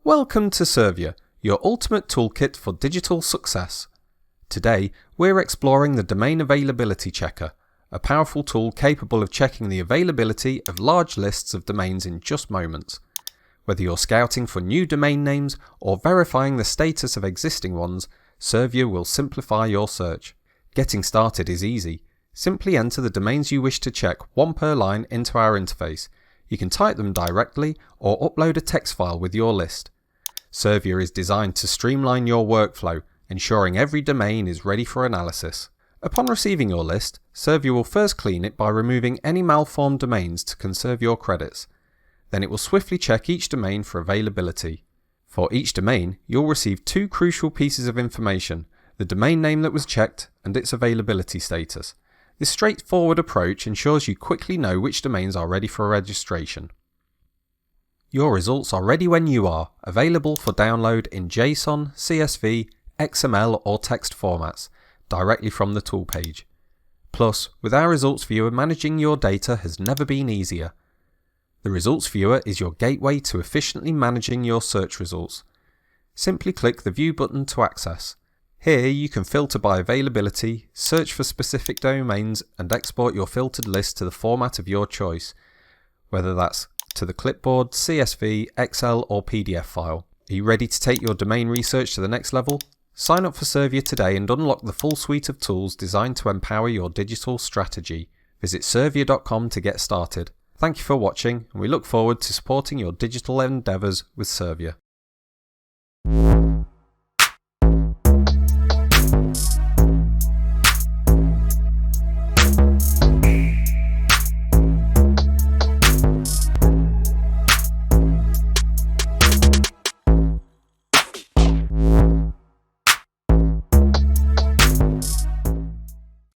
Welcome to Servya, your ultimate toolkit for digital success. Today, we're exploring the Domain Availability Checker, a powerful tool capable of checking the availability of large lists of domains in just moments. Whether you're scouting for new domain names or verifying the status of existing ones, Servya will simplify your search. Getting started is easy. Simply enter the domains you wish to check one per line into our interface. You can type them directly or upload a text file with your list. Servya is designed to streamline your workflow, ensuring every domain is ready for analysis. Upon receiving your list, Servya will first clean it by removing any malformed domains to conserve your credits. Then it will swiftly check each domain for availability. For each domain, you'll receive two crucial pieces of information: the domain name that was checked and its availability status. This straightforward approach ensures you quickly know which domains are ready for registration. Your results are ready when you are, available for download in JSON, CSV, XML or text formats, directly from the tool page. Plus, with our results viewer, managing your data has never been easier. The results viewer is your gateway to efficiently managing your search results. Simply click the View button to access. Here you can filter by availability, search for specific domains and export your filtered list to the format of your choice, whether that's to the clipboard, CSV, Excel or PDF file. Are you ready to take your domain research to the next level? Sign up for Servya today and unlock the full suite of tools designed to empower your digital strategy. Visit servya.com to get started. Thank you for watching, and we look forward to supporting your digital endeavours with Servya.